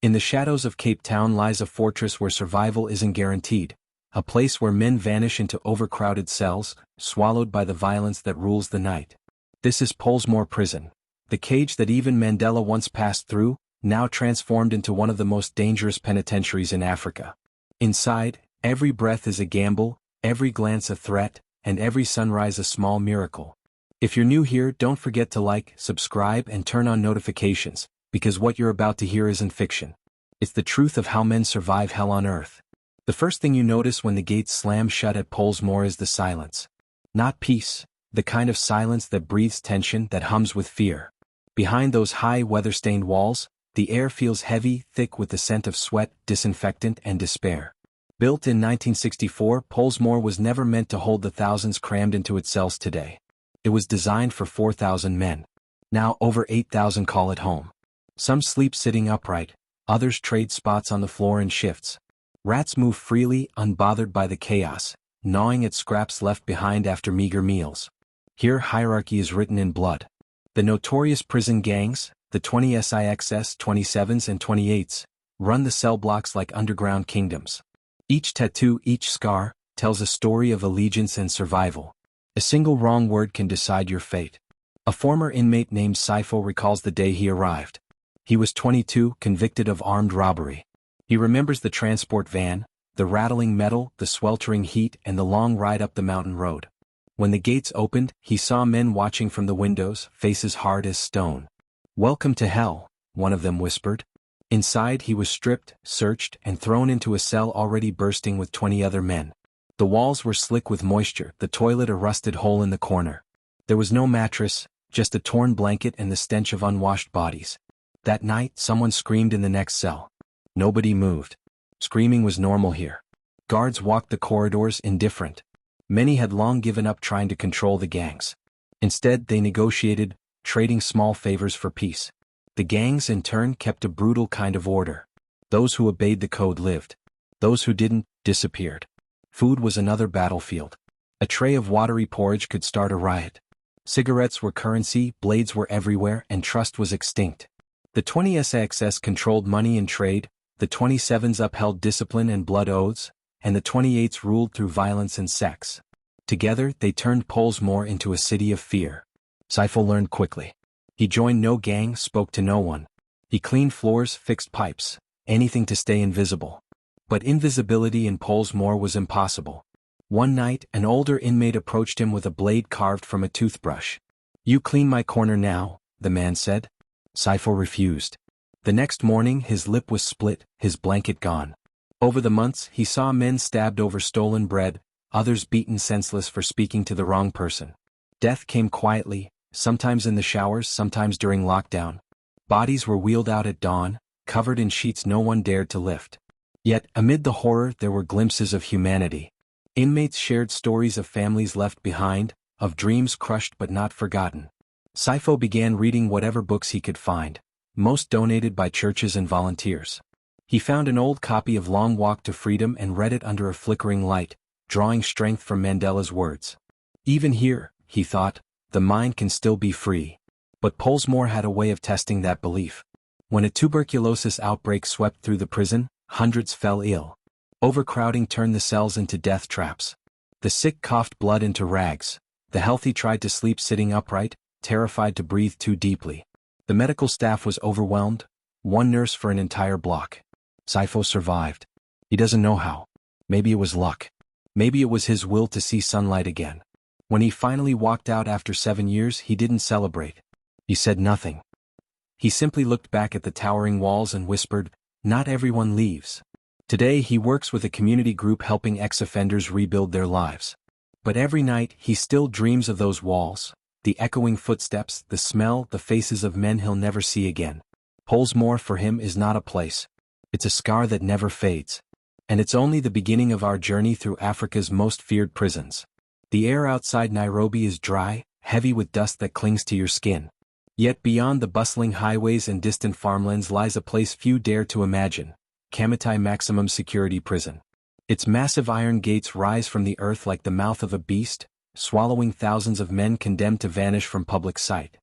In the shadows of Cape Town lies a fortress where survival isn't guaranteed, a place where men vanish into overcrowded cells, swallowed by the violence that rules the night. This is Pollsmoor Prison, the cage that even Mandela once passed through, now transformed into one of the most dangerous penitentiaries in Africa. Inside, every breath is a gamble, every glance a threat, and every sunrise a small miracle. If you're new here, don't forget to like, subscribe, and turn on notifications, because what you're about to hear isn't fiction. It's the truth of how men survive hell on earth. The first thing you notice when the gates slam shut at Pollsmoor is the silence. Not peace, the kind of silence that breathes tension, that hums with fear. Behind those high, weather-stained walls, the air feels heavy, thick with the scent of sweat, disinfectant, and despair. Built in 1964, Pollsmoor was never meant to hold the thousands crammed into its cells today. It was designed for 4,000 men. Now over 8,000 call it home. Some sleep sitting upright, others trade spots on the floor in shifts. Rats move freely, unbothered by the chaos, gnawing at scraps left behind after meager meals. Here hierarchy is written in blood. The notorious prison gangs, the 20 SIXS, 27s and 28s, run the cell blocks like underground kingdoms. Each tattoo, each scar, tells a story of allegiance and survival. A single wrong word can decide your fate. A former inmate named Sifo recalls the day he arrived. He was 22, convicted of armed robbery. He remembers the transport van, the rattling metal, the sweltering heat, and the long ride up the mountain road. When the gates opened, he saw men watching from the windows, faces hard as stone. "Welcome to hell," one of them whispered. Inside he was stripped, searched, and thrown into a cell already bursting with 20 other men. The walls were slick with moisture, the toilet a rusted hole in the corner. There was no mattress, just a torn blanket and the stench of unwashed bodies. That night, someone screamed in the next cell. Nobody moved. Screaming was normal here. Guards walked the corridors indifferent. Many had long given up trying to control the gangs. Instead, they negotiated, trading small favors for peace. The gangs, in turn, kept a brutal kind of order. Those who obeyed the code lived. Those who didn't, disappeared. Food was another battlefield. A tray of watery porridge could start a riot. Cigarettes were currency, blades were everywhere, and trust was extinct. The 20 SIXS controlled money and trade, the 27s upheld discipline and blood oaths, and the 28s ruled through violence and sex. Together, they turned Pollsmoor into a city of fear. Sifo learned quickly. He joined no gang, spoke to no one. He cleaned floors, fixed pipes, anything to stay invisible. But invisibility in Pollsmoor was impossible. One night, an older inmate approached him with a blade carved from a toothbrush. "You clean my corner now," the man said. Sifo refused. The next morning his lip was split, his blanket gone. Over the months he saw men stabbed over stolen bread, others beaten senseless for speaking to the wrong person. Death came quietly, sometimes in the showers, sometimes during lockdown. Bodies were wheeled out at dawn, covered in sheets no one dared to lift. Yet, amid the horror there were glimpses of humanity. Inmates shared stories of families left behind, of dreams crushed but not forgotten. Sifo began reading whatever books he could find, most donated by churches and volunteers. He found an old copy of Long Walk to Freedom and read it under a flickering light, drawing strength from Mandela's words. Even here, he thought, the mind can still be free. But Pollsmoor had a way of testing that belief. When a tuberculosis outbreak swept through the prison, hundreds fell ill. Overcrowding turned the cells into death traps. The sick coughed blood into rags. The healthy tried to sleep sitting upright, terrified to breathe too deeply. The medical staff was overwhelmed, one nurse for an entire block. Sifo survived. He doesn't know how. Maybe it was luck. Maybe it was his will to see sunlight again. When he finally walked out after 7 years, he didn't celebrate. He said nothing. He simply looked back at the towering walls and whispered, "Not everyone leaves." Today he works with a community group helping ex-offenders rebuild their lives. But every night he still dreams of those walls, the echoing footsteps, the smell, the faces of men he'll never see again. Pollsmoor for him is not a place. It's a scar that never fades. And it's only the beginning of our journey through Africa's most feared prisons. The air outside Nairobi is dry, heavy with dust that clings to your skin. Yet beyond the bustling highways and distant farmlands lies a place few dare to imagine, Kamiti Maximum Security Prison. Its massive iron gates rise from the earth like the mouth of a beast, swallowing thousands of men condemned to vanish from public sight.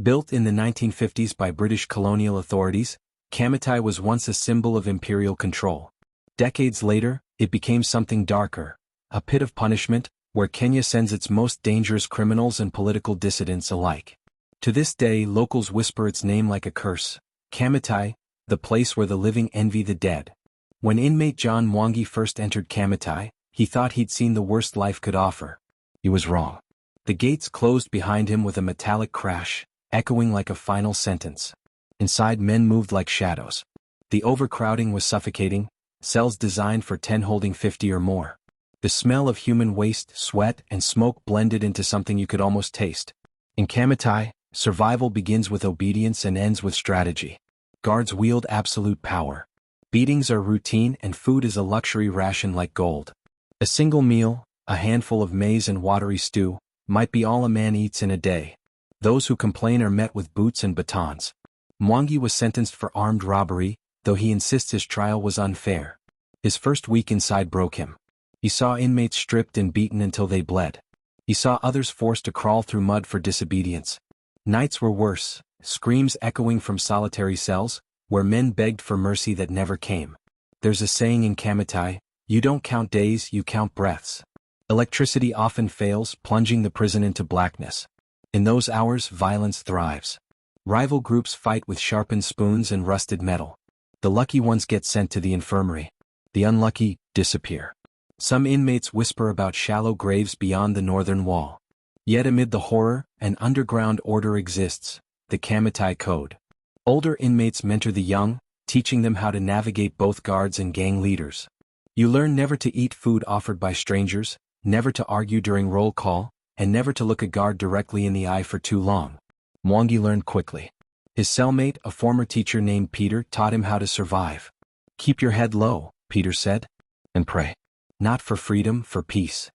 Built in the 1950s by British colonial authorities, Kamiti was once a symbol of imperial control. Decades later, it became something darker, a pit of punishment, where Kenya sends its most dangerous criminals and political dissidents alike. To this day, locals whisper its name like a curse. Kamiti, the place where the living envy the dead. When inmate John Mwangi first entered Kamiti, he thought he'd seen the worst life could offer. He was wrong. The gates closed behind him with a metallic crash, echoing like a final sentence. Inside, men moved like shadows. The overcrowding was suffocating, cells designed for 10 holding 50 or more. The smell of human waste, sweat, and smoke blended into something you could almost taste. In Kamiti, survival begins with obedience and ends with strategy. Guards wield absolute power. Beatings are routine and food is a luxury ration like gold. A single meal, a handful of maize and watery stew, might be all a man eats in a day. Those who complain are met with boots and batons. Mwangi was sentenced for armed robbery, though he insists his trial was unfair. His first week inside broke him. He saw inmates stripped and beaten until they bled. He saw others forced to crawl through mud for disobedience. Nights were worse, screams echoing from solitary cells, where men begged for mercy that never came. There's a saying in Kamiti, you don't count days, you count breaths. Electricity often fails, plunging the prison into blackness. In those hours, violence thrives. Rival groups fight with sharpened spoons and rusted metal. The lucky ones get sent to the infirmary. The unlucky disappear. Some inmates whisper about shallow graves beyond the northern wall. Yet amid the horror, an underground order exists, the Kamiti Code. Older inmates mentor the young, teaching them how to navigate both guards and gang leaders. You learn never to eat food offered by strangers, never to argue during roll call, and never to look a guard directly in the eye for too long. Mwangi learned quickly. His cellmate, a former teacher named Peter, taught him how to survive. Keep your head low, Peter said, and pray. Not for freedom, for peace.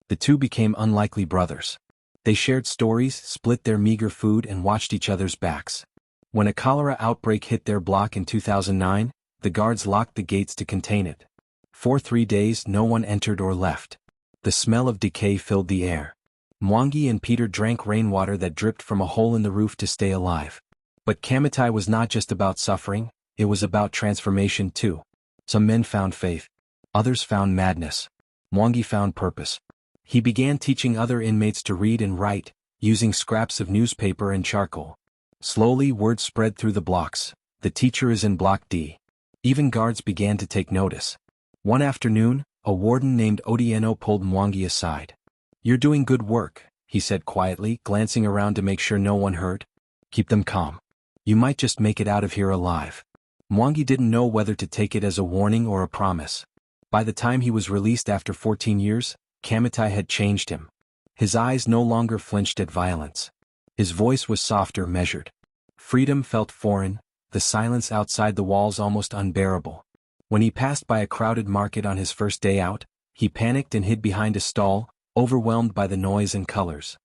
The two became unlikely brothers. They shared stories, split their meager food, and watched each other's backs. When a cholera outbreak hit their block in 2009, the guards locked the gates to contain it. For 3 days, no one entered or left. The smell of decay filled the air. Mwangi and Peter drank rainwater that dripped from a hole in the roof to stay alive. But Kamiti was not just about suffering, it was about transformation too. Some men found faith. Others found madness. Mwangi found purpose. He began teaching other inmates to read and write, using scraps of newspaper and charcoal. Slowly, word spread through the blocks. The teacher is in Block D. Even guards began to take notice. One afternoon, a warden named Odieno pulled Mwangi aside. You're doing good work, he said quietly, glancing around to make sure no one heard. Keep them calm. You might just make it out of here alive. Mwangi didn't know whether to take it as a warning or a promise. By the time he was released after 14 years, Kamiti had changed him. His eyes no longer flinched at violence. His voice was softer, measured. Freedom felt foreign, the silence outside the walls almost unbearable. When he passed by a crowded market on his first day out, he panicked and hid behind a stall, overwhelmed by the noise and colors.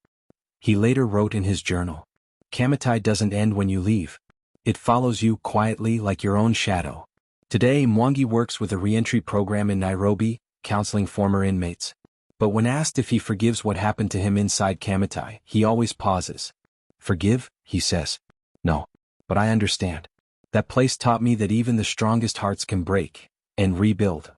He later wrote in his journal, Kamiti doesn't end when you leave. It follows you quietly like your own shadow. Today, Mwangi works with a reentry program in Nairobi, counseling former inmates. But when asked if he forgives what happened to him inside Kamiti, he always pauses. Forgive, he says. No. But I understand. That place taught me that even the strongest hearts can break and rebuild.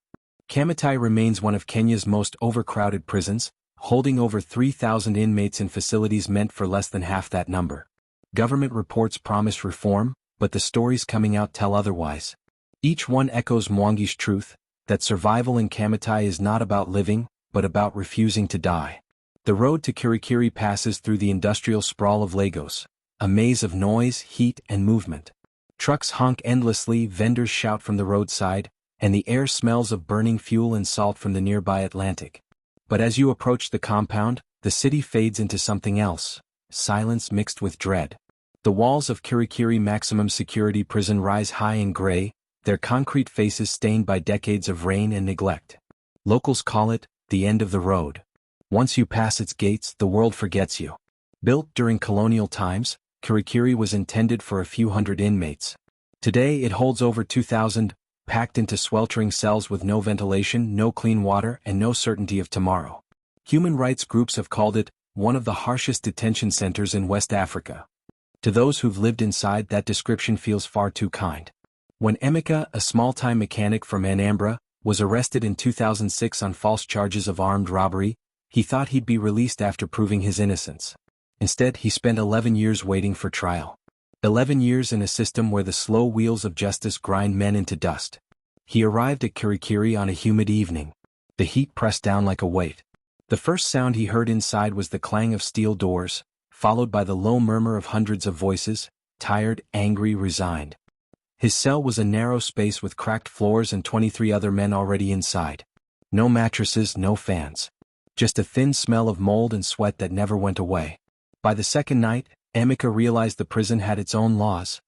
Kamiti remains one of Kenya's most overcrowded prisons, holding over 3,000 inmates in facilities meant for less than half that number. Government reports promise reform, but the stories coming out tell otherwise. Each one echoes Mwangi's truth, that survival in Kamiti is not about living, but about refusing to die. The road to Kirikiri passes through the industrial sprawl of Lagos, a maze of noise, heat, and movement. Trucks honk endlessly, vendors shout from the roadside, and the air smells of burning fuel and salt from the nearby Atlantic. But as you approach the compound, the city fades into something else, silence mixed with dread. The walls of Kirikiri maximum security prison rise high and gray, their concrete faces stained by decades of rain and neglect. Locals call it the end of the road. Once you pass its gates, the world forgets you. Built during colonial times, Kirikiri was intended for a few hundred inmates. Today it holds over 2,000, packed into sweltering cells with no ventilation, no clean water, and no certainty of tomorrow. Human rights groups have called it one of the harshest detention centers in West Africa. To those who've lived inside, that description feels far too kind. When Emeka, a small-time mechanic from Anambra, was arrested in 2006 on false charges of armed robbery, he thought he'd be released after proving his innocence. Instead, he spent 11 years waiting for trial. 11 years in a system where the slow wheels of justice grind men into dust. He arrived at Kirikiri on a humid evening. The heat pressed down like a weight. The first sound he heard inside was the clang of steel doors, followed by the low murmur of hundreds of voices, tired, angry, resigned. His cell was a narrow space with cracked floors and 23 other men already inside. No mattresses, no fans. Just a thin smell of mold and sweat that never went away. By the second night, Emeka realized the prison had its own laws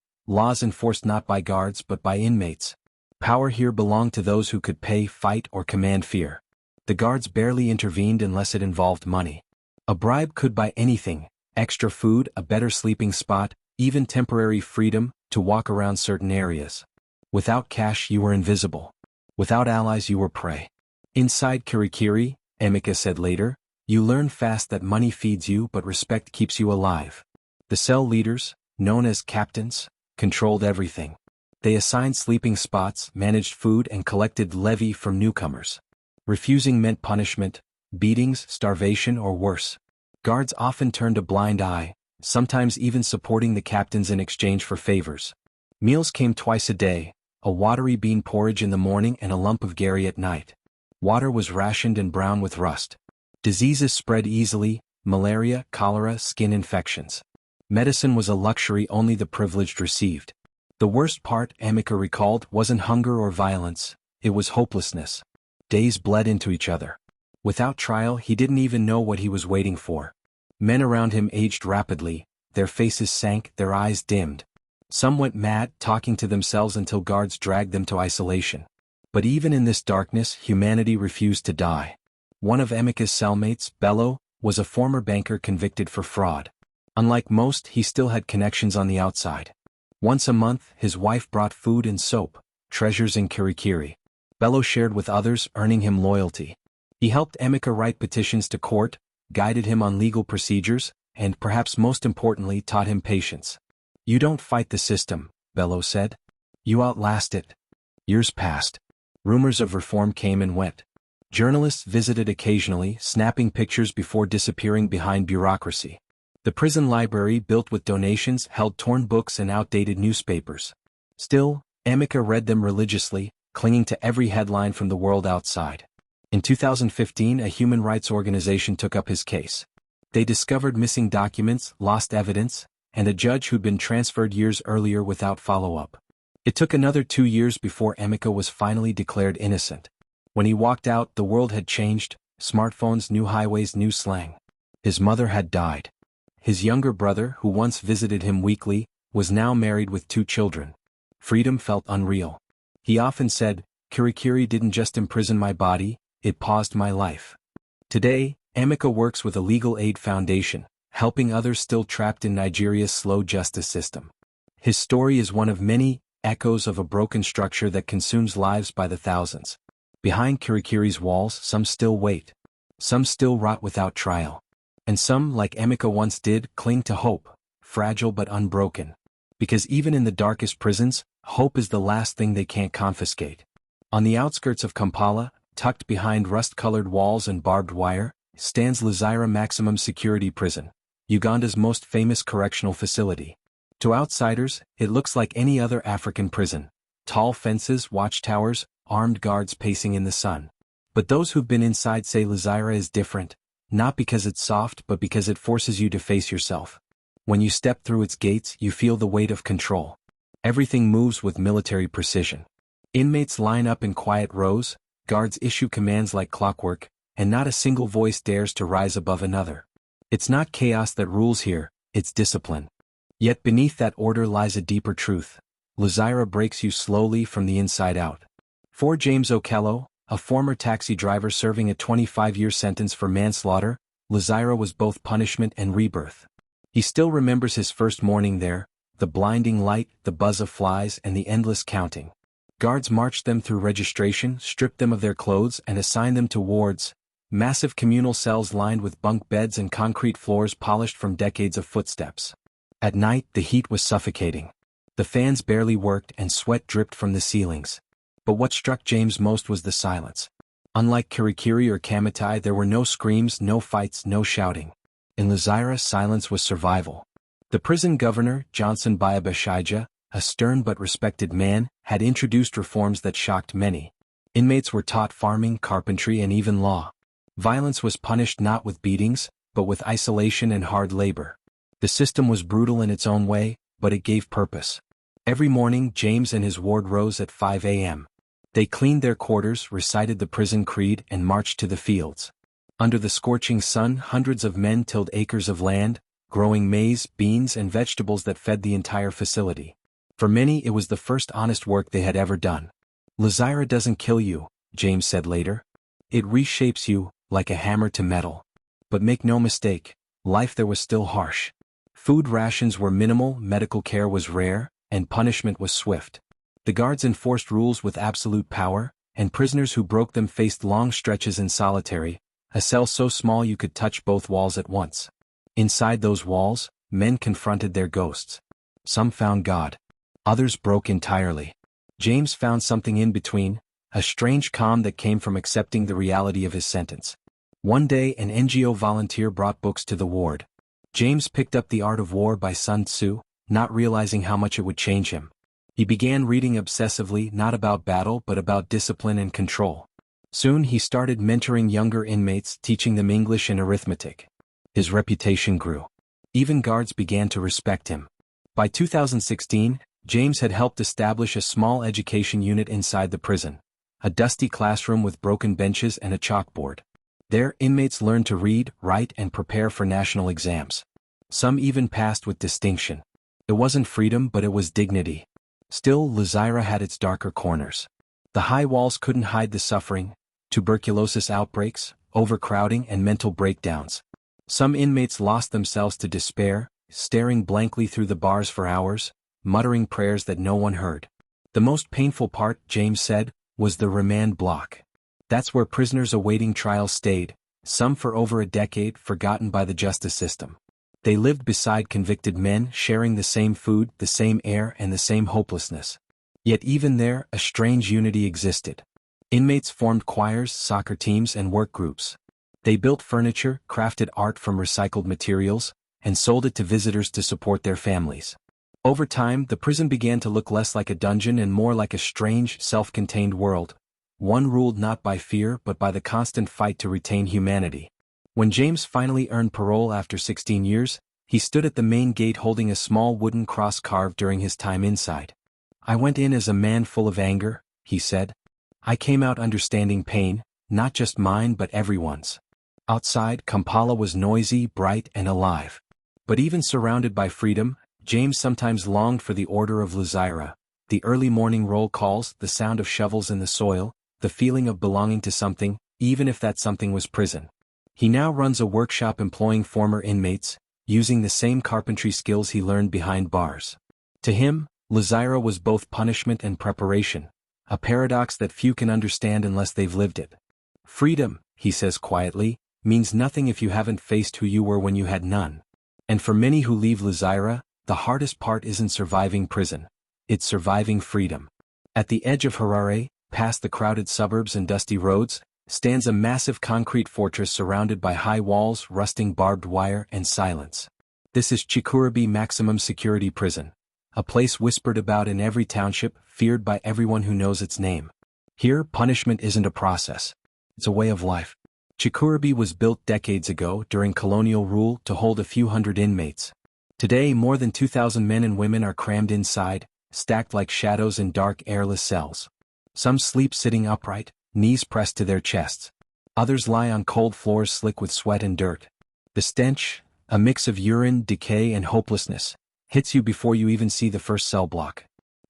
enforced not by guards but by inmates. Power here belonged to those who could pay, fight, or command fear. The guards barely intervened unless it involved money. A bribe could buy anything: extra food, a better sleeping spot, even temporary freedom to walk around certain areas. Without cash you were invisible. Without allies you were prey. Inside Kirikiri, Emeka said later, you learn fast that money feeds you but respect keeps you alive. The cell leaders, known as captains, controlled everything. They assigned sleeping spots, managed food, and collected levy from newcomers. Refusing meant punishment, beatings, starvation, or worse. Guards often turned a blind eye, sometimes even supporting the captains in exchange for favors. Meals came twice a day, a watery bean porridge in the morning and a lump of gari at night. Water was rationed and brown with rust. Diseases spread easily: malaria, cholera, skin infections. Medicine was a luxury only the privileged received. The worst part, Emeka recalled, wasn't hunger or violence, it was hopelessness. Days bled into each other. Without trial, he didn't even know what he was waiting for. Men around him aged rapidly, their faces sank, their eyes dimmed. Some went mad, talking to themselves until guards dragged them to isolation. But even in this darkness, humanity refused to die. One of Emeka's cellmates, Bello, was a former banker convicted for fraud. Unlike most, he still had connections on the outside. Once a month, his wife brought food and soap, treasures in Kirikiri. Bello shared with others, earning him loyalty. He helped Emeka write petitions to court, guided him on legal procedures, and perhaps most importantly taught him patience. You don't fight the system, Bello said. You outlast it. Years passed. Rumors of reform came and went. Journalists visited occasionally, snapping pictures before disappearing behind bureaucracy. The prison library, built with donations, held torn books and outdated newspapers. Still, Emeka read them religiously, clinging to every headline from the world outside. In 2015, a human rights organization took up his case. They discovered missing documents, lost evidence, and a judge who'd been transferred years earlier without follow-up. It took another 2 years before Emeka was finally declared innocent. When he walked out, the world had changed: smartphones, new highways, new slang. His mother had died. His younger brother, who once visited him weekly, was now married with 2 children. Freedom felt unreal. He often said, "Kirikiri didn't just imprison my body, it paused my life." Today, Emeka works with a legal aid foundation, helping others still trapped in Nigeria's slow justice system. His story is one of many echoes of a broken structure that consumes lives by the thousands. Behind Kirikiri's walls, some still wait. Some still rot without trial. And some, like Emeka once did, cling to hope, fragile but unbroken. Because even in the darkest prisons, hope is the last thing they can't confiscate. On the outskirts of Kampala, tucked behind rust-colored walls and barbed wire, stands Luzira Maximum Security Prison, Uganda's most famous correctional facility. To outsiders, it looks like any other African prison: tall fences, watchtowers, armed guards pacing in the sun. But those who've been inside say Luzira is different, not because it's soft but because it forces you to face yourself. When you step through its gates, you feel the weight of control. Everything moves with military precision. Inmates line up in quiet rows, guards issue commands like clockwork, and not a single voice dares to rise above another. It's not chaos that rules here, it's discipline. Yet beneath that order lies a deeper truth. Luzira breaks you slowly from the inside out. For James Okello, a former taxi driver serving a 25-year sentence for manslaughter, Luzira was both punishment and rebirth. He still remembers his first morning there: the blinding light, the buzz of flies, and the endless counting. Guards marched them through registration, stripped them of their clothes, and assigned them to wards, massive communal cells lined with bunk beds and concrete floors polished from decades of footsteps. At night, the heat was suffocating. The fans barely worked and sweat dripped from the ceilings. But what struck James most was the silence. Unlike Kirikiri or Kamiti, there were no screams, no fights, no shouting. In Luzira, silence was survival. The prison governor, Johnson Bayabashija, a stern but respected man, had introduced reforms that shocked many. Inmates were taught farming, carpentry, and even law. Violence was punished not with beatings, but with isolation and hard labor. The system was brutal in its own way, but it gave purpose. Every morning, James and his ward rose at 5 a.m. They cleaned their quarters, recited the prison creed, and marched to the fields. Under the scorching sun, hundreds of men tilled acres of land, growing maize, beans, and vegetables that fed the entire facility. For many, it was the first honest work they had ever done. Luzira doesn't kill you, James said later. It reshapes you, like a hammer to metal. But make no mistake, life there was still harsh. Food rations were minimal, medical care was rare, and punishment was swift. The guards enforced rules with absolute power, and prisoners who broke them faced long stretches in solitary, a cell so small you could touch both walls at once. Inside those walls, men confronted their ghosts. Some found God. Others broke entirely. James found something in between, a strange calm that came from accepting the reality of his sentence. One day an NGO volunteer brought books to the ward. James picked up The Art of War by Sun Tzu, not realizing how much it would change him. He began reading obsessively, not about battle but about discipline and control. Soon he started mentoring younger inmates, teaching them English and arithmetic. His reputation grew. Even guards began to respect him. By 2016, James had helped establish a small education unit inside the prison, a dusty classroom with broken benches and a chalkboard. There, inmates learned to read, write, and prepare for national exams. Some even passed with distinction. It wasn't freedom, but it was dignity. Still, Luzira had its darker corners. The high walls couldn't hide the suffering, tuberculosis outbreaks, overcrowding, and mental breakdowns. Some inmates lost themselves to despair, staring blankly through the bars for hours, muttering prayers that no one heard. The most painful part, James said, was the remand block. That's where prisoners awaiting trial stayed, some for over a decade, forgotten by the justice system. They lived beside convicted men, sharing the same food, the same air, and the same hopelessness. Yet even there, a strange unity existed. Inmates formed choirs, soccer teams, and work groups. They built furniture, crafted art from recycled materials, and sold it to visitors to support their families. Over time, the prison began to look less like a dungeon and more like a strange, self-contained world, one ruled not by fear but by the constant fight to retain humanity. When James finally earned parole after 16 years, he stood at the main gate holding a small wooden cross carved during his time inside. "I went in as a man full of anger," he said. "I came out understanding pain, not just mine but everyone's." Outside, Kampala was noisy, bright, and alive. But even surrounded by freedom, James sometimes longed for the order of Luzira, the early morning roll calls, the sound of shovels in the soil, the feeling of belonging to something, even if that something was prison. He now runs a workshop employing former inmates, using the same carpentry skills he learned behind bars. To him, Luzira was both punishment and preparation, a paradox that few can understand unless they've lived it. Freedom, he says quietly, means nothing if you haven't faced who you were when you had none. And for many who leave Luzira, the hardest part isn't surviving prison. It's surviving freedom. At the edge of Harare, past the crowded suburbs and dusty roads, stands a massive concrete fortress surrounded by high walls, rusting barbed wire, and silence. This is Chikurubi Maximum Security Prison, a place whispered about in every township, feared by everyone who knows its name. Here, punishment isn't a process. It's a way of life. Chikurubi was built decades ago during colonial rule to hold a few hundred inmates. Today, more than 2,000 men and women are crammed inside, stacked like shadows in dark, airless cells. Some sleep sitting upright, knees pressed to their chests. Others lie on cold floors slick with sweat and dirt. The stench, a mix of urine, decay, and hopelessness, hits you before you even see the first cell block.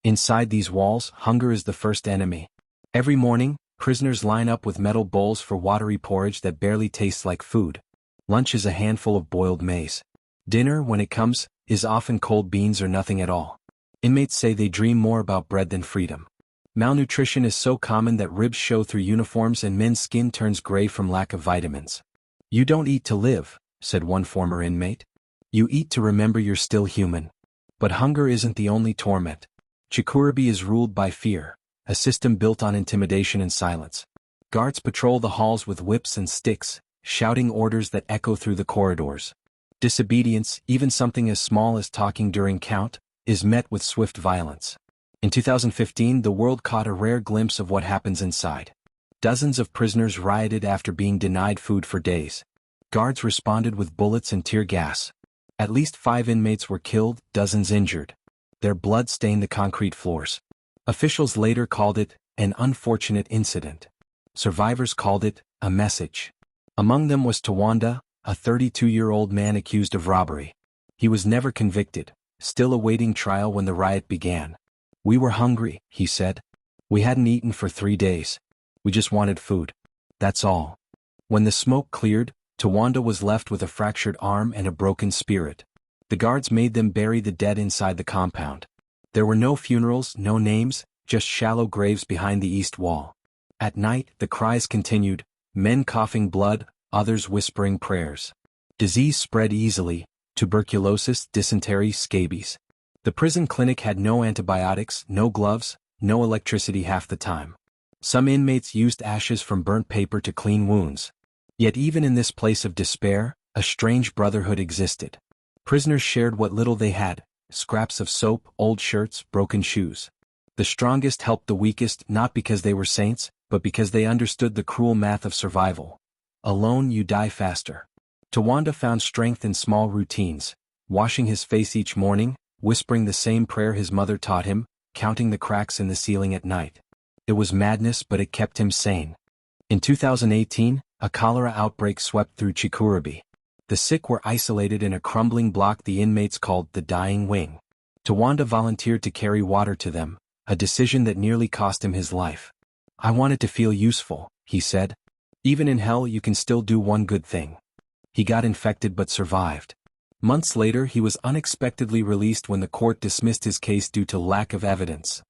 Inside these walls, hunger is the first enemy. Every morning, prisoners line up with metal bowls for watery porridge that barely tastes like food. Lunch is a handful of boiled maize. Dinner, when it comes, is often cold beans or nothing at all. Inmates say they dream more about bread than freedom. Malnutrition is so common that ribs show through uniforms and men's skin turns gray from lack of vitamins. "You don't eat to live," said one former inmate. "You eat to remember you're still human." But hunger isn't the only torment. Chikurubi is ruled by fear, a system built on intimidation and silence. Guards patrol the halls with whips and sticks, shouting orders that echo through the corridors. Disobedience, even something as small as talking during count, is met with swift violence. In 2015, the world caught a rare glimpse of what happens inside. Dozens of prisoners rioted after being denied food for days. Guards responded with bullets and tear gas. At least 5 inmates were killed, dozens injured. Their blood stained the concrete floors. Officials later called it an unfortunate incident. Survivors called it a message. Among them was Tawanda, a 32-year-old man accused of robbery. He was never convicted, still awaiting trial when the riot began. "We were hungry," he said. "We hadn't eaten for 3 days. We just wanted food. That's all." When the smoke cleared, Tawanda was left with a fractured arm and a broken spirit. The guards made them bury the dead inside the compound. There were no funerals, no names, just shallow graves behind the east wall. At night, the cries continued, men coughing blood, others whispering prayers. Disease spread easily: tuberculosis, dysentery, scabies. The prison clinic had no antibiotics, no gloves, no electricity half the time. Some inmates used ashes from burnt paper to clean wounds. Yet even in this place of despair, a strange brotherhood existed. Prisoners shared what little they had: scraps of soap, old shirts, broken shoes. The strongest helped the weakest, not because they were saints, but because they understood the cruel math of survival. Alone you die faster. Tawanda found strength in small routines: washing his face each morning, whispering the same prayer his mother taught him, counting the cracks in the ceiling at night. It was madness, but it kept him sane. In 2018, a cholera outbreak swept through Chikurubi. The sick were isolated in a crumbling block the inmates called the dying wing. Tawanda volunteered to carry water to them, a decision that nearly cost him his life. "I wanted to feel useful," he said. "Even in hell you can still do one good thing." He got infected but survived. Months later he was unexpectedly released when the court dismissed his case due to lack of evidence.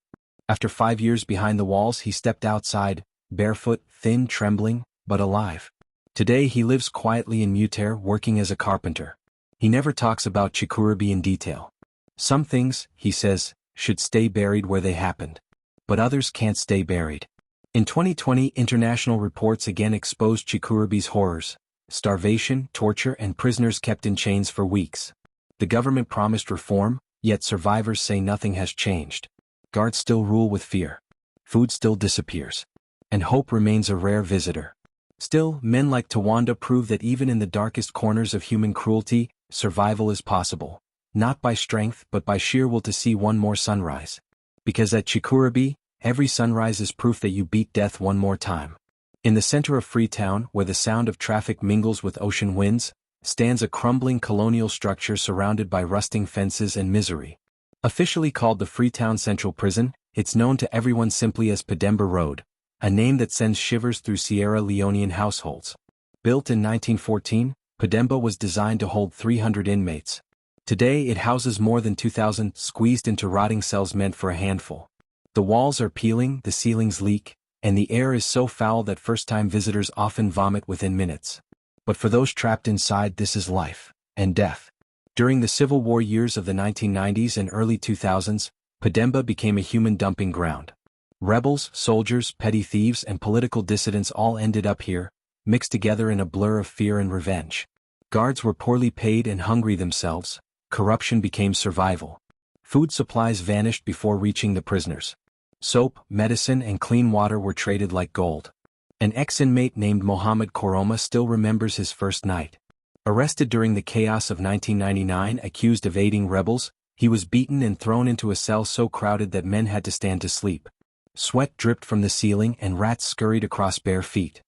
After 5 years behind the walls he stepped outside, barefoot, thin, trembling, but alive. Today he lives quietly in Muter, working as a carpenter. He never talks about Chikurubi in detail. "Some things," he says, "should stay buried where they happened. But others can't stay buried." In 2020, international reports again exposed Chikurubi's horrors: starvation, torture, and prisoners kept in chains for weeks. The government promised reform, yet survivors say nothing has changed. Guards still rule with fear. Food still disappears. And hope remains a rare visitor. Still, men like Tawanda prove that even in the darkest corners of human cruelty, survival is possible. Not by strength, but by sheer will to see one more sunrise. Because at Chikurubi, every sunrise is proof that you beat death one more time. In the center of Freetown, where the sound of traffic mingles with ocean winds, stands a crumbling colonial structure surrounded by rusting fences and misery. Officially called the Freetown Central Prison, it's known to everyone simply as Pademba Road, a name that sends shivers through Sierra Leonean households. Built in 1914, Pademba was designed to hold 300 inmates. Today it houses more than 2,000, squeezed into rotting cells meant for a handful. The walls are peeling, the ceilings leak, and the air is so foul that first-time visitors often vomit within minutes. But for those trapped inside, this is life and death. During the Civil War years of the 1990s and early 2000s, Pademba became a human dumping ground. Rebels, soldiers, petty thieves, and political dissidents all ended up here, mixed together in a blur of fear and revenge. Guards were poorly paid and hungry themselves. Corruption became survival. Food supplies vanished before reaching the prisoners. Soap, medicine, and clean water were traded like gold. An ex-inmate named Mohammed Koroma still remembers his first night. Arrested during the chaos of 1999, accused of aiding rebels, he was beaten and thrown into a cell so crowded that men had to stand to sleep. Sweat dripped from the ceiling and rats scurried across bare feet.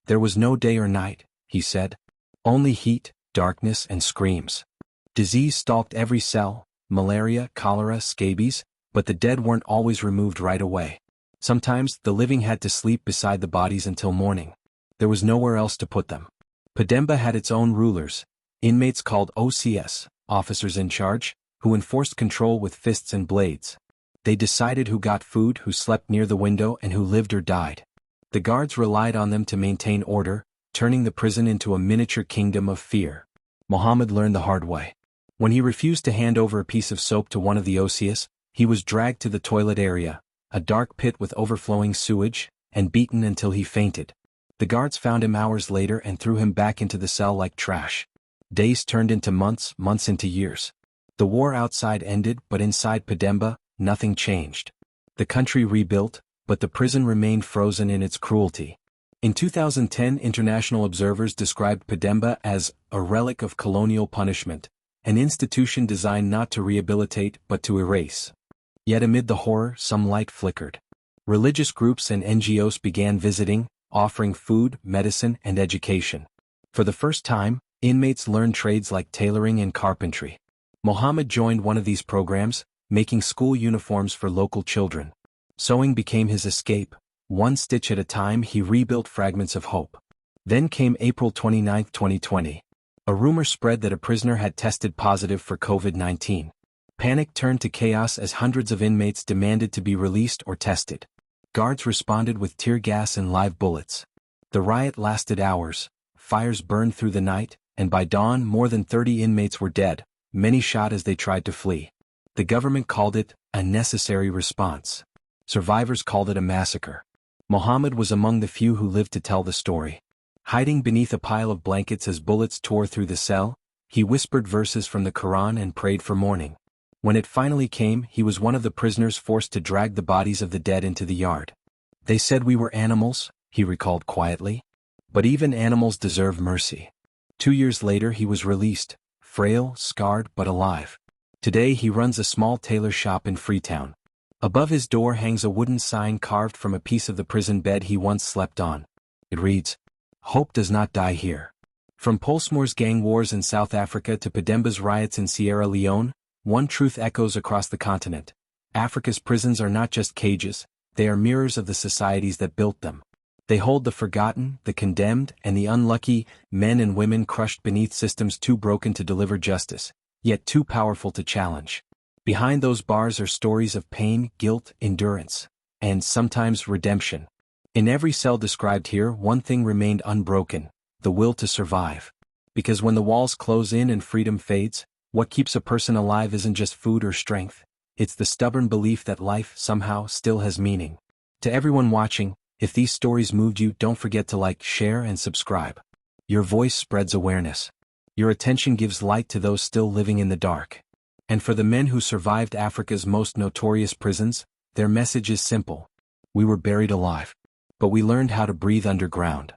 There was no day or night, he said. Only heat, darkness, and screams. Disease stalked every cell: malaria, cholera, scabies, but the dead weren't always removed right away. Sometimes, the living had to sleep beside the bodies until morning. There was nowhere else to put them. Pademba had its own rulers, inmates called OCS, officers in charge, who enforced control with fists and blades. They decided who got food, who slept near the window, and who lived or died. The guards relied on them to maintain order, turning the prison into a miniature kingdom of fear. Mohammed learned the hard way. When he refused to hand over a piece of soap to one of the OCS, he was dragged to the toilet area, a dark pit with overflowing sewage, and beaten until he fainted. The guards found him hours later and threw him back into the cell like trash. Days turned into months, months into years. The war outside ended, but inside Pademba, nothing changed. The country rebuilt, but the prison remained frozen in its cruelty. In 2010, international observers described Pademba as a relic of colonial punishment, an institution designed not to rehabilitate but to erase. Yet amid the horror, some light flickered. Religious groups and NGOs began visiting, offering food, medicine, and education. For the first time, inmates learned trades like tailoring and carpentry. Mohammed joined one of these programs, making school uniforms for local children. Sewing became his escape. One stitch at a time, he rebuilt fragments of hope. Then came April 29, 2020. A rumor spread that a prisoner had tested positive for COVID-19. Panic turned to chaos as hundreds of inmates demanded to be released or tested. Guards responded with tear gas and live bullets. The riot lasted hours, fires burned through the night, and by dawn more than 30 inmates were dead, many shot as they tried to flee. The government called it a necessary response. Survivors called it a massacre. Mohammed was among the few who lived to tell the story. Hiding beneath a pile of blankets as bullets tore through the cell, he whispered verses from the Quran and prayed for morning. When it finally came, he was one of the prisoners forced to drag the bodies of the dead into the yard. They said we were animals, he recalled quietly. But even animals deserve mercy. 2 years later he was released, frail, scarred, but alive. Today he runs a small tailor shop in Freetown. Above his door hangs a wooden sign carved from a piece of the prison bed he once slept on. It reads, "Hope does not die here." From Pollsmoor's gang wars in South Africa to Pademba's riots in Sierra Leone, one truth echoes across the continent. Africa's prisons are not just cages, they are mirrors of the societies that built them. They hold the forgotten, the condemned, and the unlucky, men and women crushed beneath systems too broken to deliver justice, yet too powerful to challenge. Behind those bars are stories of pain, guilt, endurance, and sometimes redemption. In every cell described here, one thing remained unbroken: the will to survive. Because when the walls close in and freedom fades, what keeps a person alive isn't just food or strength, it's the stubborn belief that life, somehow, still has meaning. To everyone watching, if these stories moved you, don't forget to like, share, and subscribe. Your voice spreads awareness. Your attention gives light to those still living in the dark. And for the men who survived Africa's most notorious prisons, their message is simple. We were buried alive. But we learned how to breathe underground.